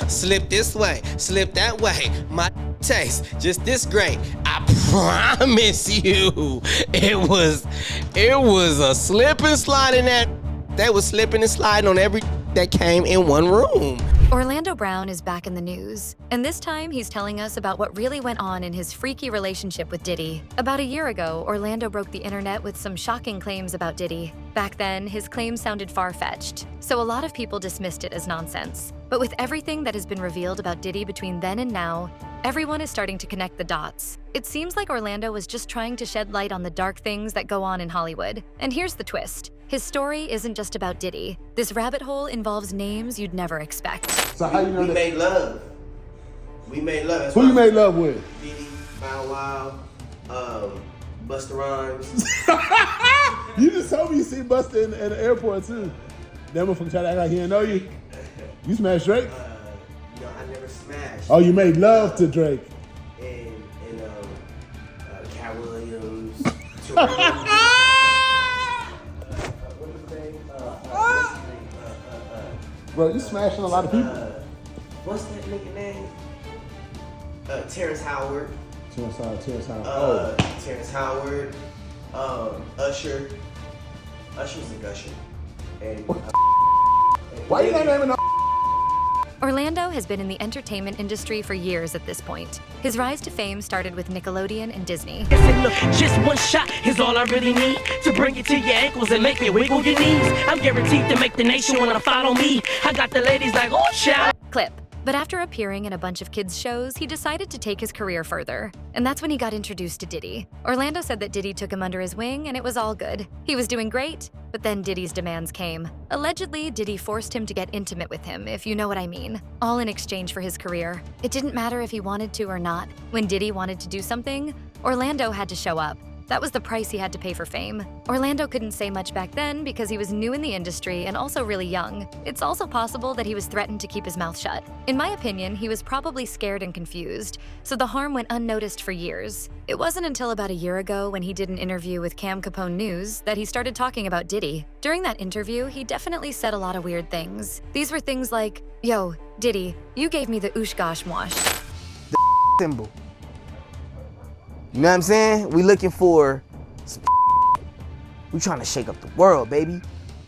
Slip this way, slip that way. My taste just this great. I promise you, it was a slip and slide in that. That was slipping and sliding on every that came in one room. Orlando Brown is back in the news, and this time he's telling us about what really went on in his freaky relationship with Diddy. About a year ago, Orlando broke the internet with some shocking claims about Diddy. Back then, his claims sounded far-fetched, so a lot of people dismissed it as nonsense. But with everything that has been revealed about Diddy between then and now, everyone is starting to connect the dots. It seems like Orlando was just trying to shed light on the dark things that go on in Hollywood. And here's the twist. His story isn't just about Diddy. This rabbit hole involves names you'd never expect. So how you know we that? made love. We made love. That's Who you made love with? Diddy, Bow Wow, Busta Rhymes. You just told me you see Busta in the airport too. That motherfucker tried to act like he didn't know you. You smashed Drake? No, I never smashed. Oh, you made love to Drake. And Cat Williams. Bro, you smashing a lot of people. What's that nigga name? Terrence Howard. Terrence Howard. Terrence Howard. Usher. Usher's a gusher. And why you not naming no? Orlando has been in the entertainment industry for years at this point. His rise to fame started with Nickelodeon and Disney. Look, just one shot is all I really need to bring it to your ankles and make you wiggle your knees. I'm guaranteed to make the nation wanna follow me. I got the ladies like, oh, child. Clip. But after appearing in a bunch of kids' shows, he decided to take his career further. And that's when he got introduced to Diddy. Orlando said that Diddy took him under his wing and it was all good. He was doing great, but then Diddy's demands came. Allegedly, Diddy forced him to get intimate with him, if you know what I mean, all in exchange for his career. It didn't matter if he wanted to or not. When Diddy wanted to do something, Orlando had to show up. That was the price he had to pay for fame. Orlando couldn't say much back then because he was new in the industry and also really young. It's also possible that he was threatened to keep his mouth shut. In my opinion, he was probably scared and confused, so the harm went unnoticed for years. It wasn't until about a year ago when he did an interview with Cam Capone News that he started talking about Diddy. During that interview, he definitely said a lot of weird things. These were things like, "Yo, Diddy, you gave me the oosh-gosh mosh." The symbol. You know what I'm saying? We looking for some we trying to shake up the world, baby. You know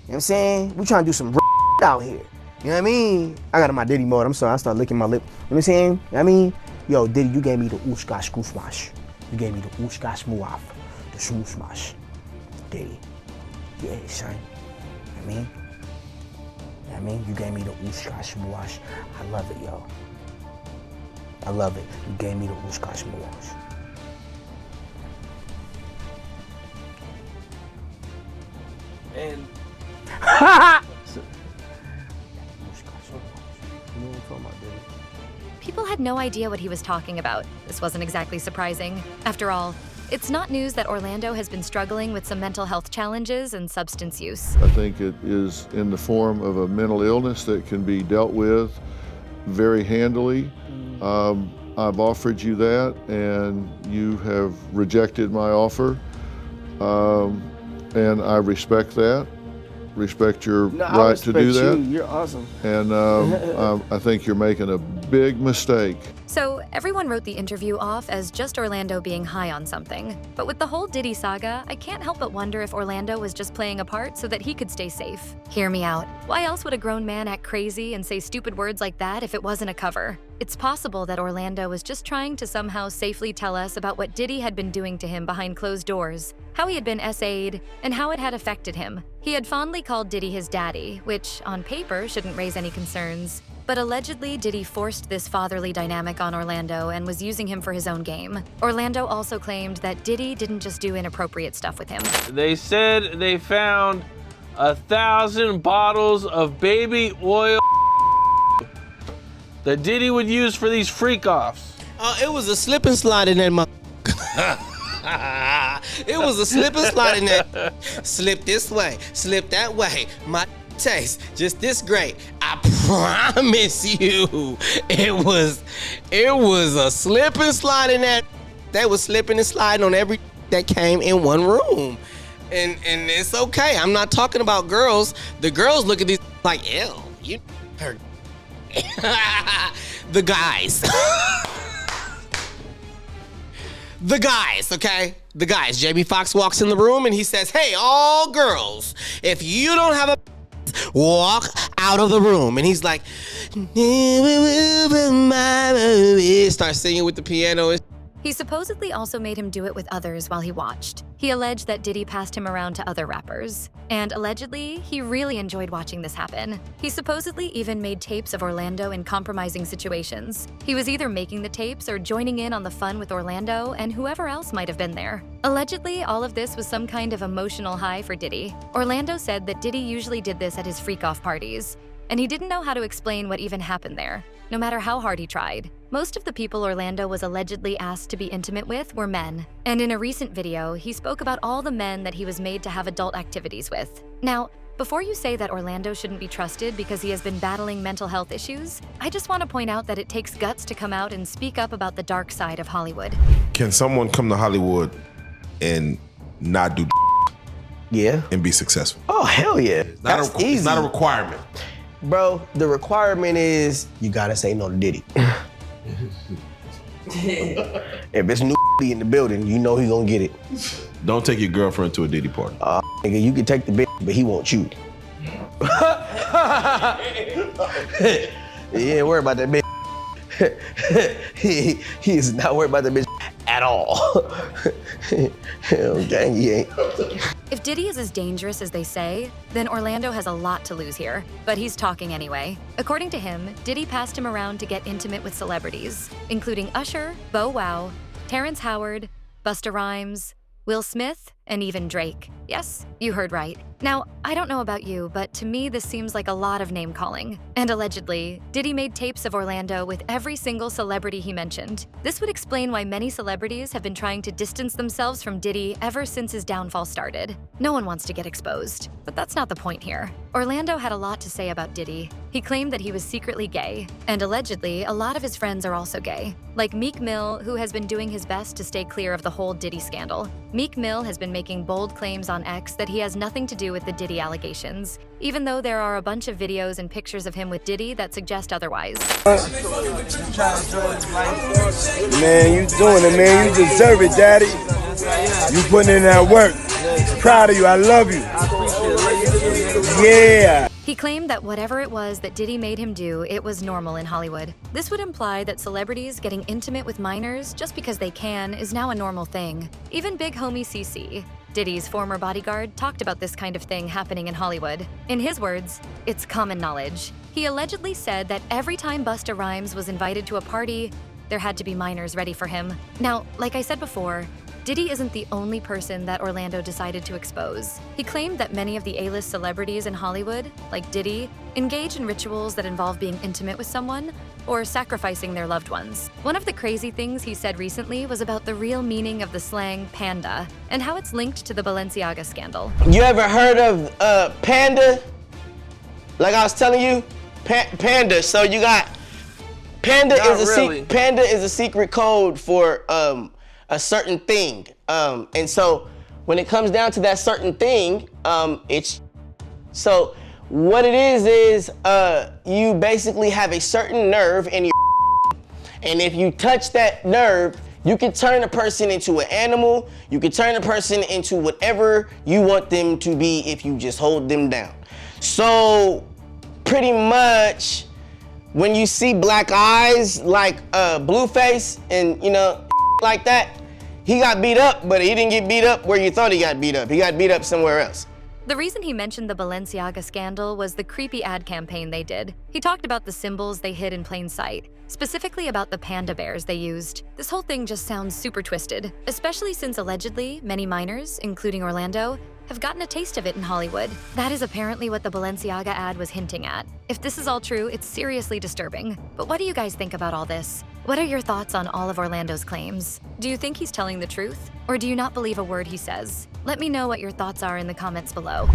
what I'm saying? We trying to do some out here. You know what I mean? I got in my Diddy mode. I'm sorry, I started licking my lip. You know what I'm saying? You know what I mean? Yo, Diddy, you gave me the oosh gosh goosh wash. You gave me the oosh gosh muaf. The smoosh mash. Diddy. Yeah, son. You know what I mean? You know what I mean? You gave me the oosh gosh muash. I love it, yo. I love it. You gave me the oosh gosh muash. And People had no idea what he was talking about. This wasn't exactly surprising. After all, it's not news that Orlando has been struggling with some mental health challenges and substance use. I think it is in the form of a mental illness that can be dealt with very handily. I've offered you that, and you have rejected my offer. And I respect that, respect your right to do that. You're awesome. And I think you're making a big mistake. So everyone wrote the interview off as just Orlando being high on something. But with the whole Diddy saga, I can't help but wonder if Orlando was just playing a part so that he could stay safe. Hear me out. Why else would a grown man act crazy and say stupid words like that if it wasn't a cover? It's possible that Orlando was just trying to somehow safely tell us about what Diddy had been doing to him behind closed doors, how he had been SA'd, and how it had affected him. He had fondly called Diddy his daddy, which on paper shouldn't raise any concerns. But allegedly, Diddy forced this fatherly dynamic on Orlando and was using him for his own game. Orlando also claimed that Diddy didn't just do inappropriate stuff with him. They said they found 1,000 bottles of baby oil that Diddy would use for these freak-offs. It was a slip and slide in that It was a slip and slide in that. Slip this way, slip that way. My taste just this great. I promise you, it was a slip and slide in that. That was slipping and sliding on every that came in one room. And it's okay. I'm not talking about girls. The girls look at these like, ew, you her. the guys. The guys, okay? The guys. Jamie Foxx walks in the room and he says, hey, all girls, if you don't have a walk out of the room. And he's like, starts singing with the piano. He supposedly also made him do it with others while he watched. He alleged that Diddy passed him around to other rappers. And allegedly, he really enjoyed watching this happen. He supposedly even made tapes of Orlando in compromising situations. He was either making the tapes or joining in on the fun with Orlando and whoever else might have been there. Allegedly, all of this was some kind of emotional high for Diddy. Orlando said that Diddy usually did this at his freak-off parties, and he didn't know how to explain what even happened there, no matter how hard he tried. Most of the people Orlando was allegedly asked to be intimate with were men, and in a recent video, he spoke about all the men that he was made to have adult activities with. Now, before you say that Orlando shouldn't be trusted because he has been battling mental health issues, I just want to point out that it takes guts to come out and speak up about the dark side of Hollywood. Can someone come to Hollywood and not do Yeah. and be successful? Oh, hell yeah. That's easy. It's not a requirement. Bro, the requirement is you gotta say no to Diddy. If it's new in the building, you know he gonna get it. Don't take your girlfriend to a Diddy party. Nigga, you can take the bitch, but he won't you. He ain't worried about that bitch. he is not worried about that bitch at all. Gang, he ain't. If Diddy is as dangerous as they say, then Orlando has a lot to lose here. But he's talking anyway. According to him, Diddy passed him around to get intimate with celebrities, including Usher, Bow Wow, Terrence Howard, Busta Rhymes, Will Smith, and even Drake. Yes, you heard right. Now, I don't know about you, but to me this seems like a lot of name-calling. And allegedly, Diddy made tapes of Orlando with every single celebrity he mentioned. This would explain why many celebrities have been trying to distance themselves from Diddy ever since his downfall started. No one wants to get exposed, but that's not the point here. Orlando had a lot to say about Diddy. He claimed that he was secretly gay, and allegedly, a lot of his friends are also gay. Like Meek Mill, who has been doing his best to stay clear of the whole Diddy scandal. Meek Mill has been making bold claims on X that he has nothing to do with the Diddy allegations, even though there are a bunch of videos and pictures of him with Diddy that suggest otherwise. Man, you doing it, man. You deserve it, Daddy. You putting in that work. Proud of you. I love you. Yeah. He claimed that whatever it was that Diddy made him do, it was normal in Hollywood. This would imply that celebrities getting intimate with minors just because they can is now a normal thing. Even big homie CC, Diddy's former bodyguard, talked about this kind of thing happening in Hollywood. In his words, it's common knowledge. He allegedly said that every time Busta Rhymes was invited to a party, there had to be minors ready for him. Now, like I said before, Diddy isn't the only person that Orlando decided to expose. He claimed that many of the A-list celebrities in Hollywood, like Diddy, engage in rituals that involve being intimate with someone or sacrificing their loved ones. One of the crazy things he said recently was about the real meaning of the slang panda and how it's linked to the Balenciaga scandal. You ever heard of panda? Like I was telling you, panda. So you got panda panda is a secret code for a certain thing. And so when it comes down to that certain thing, it's so what it is you basically have a certain nerve in your and if you touch that nerve, you can turn a person into an animal, you can turn a person into whatever you want them to be if you just hold them down. So pretty much when you see black eyes like Blueface and like that, he got beat up, but he didn't get beat up where you thought he got beat up. He got beat up somewhere else. The reason he mentioned the Balenciaga scandal was the creepy ad campaign they did. He talked about the symbols they hid in plain sight, specifically about the panda bears they used. This whole thing just sounds super twisted, especially since allegedly many minors, including Orlando, have gotten a taste of it in Hollywood. That is apparently what the Balenciaga ad was hinting at. If this is all true, it's seriously disturbing. But what do you guys think about all this? What are your thoughts on all of Orlando's claims? Do you think he's telling the truth? Or do you not believe a word he says? Let me know what your thoughts are in the comments below.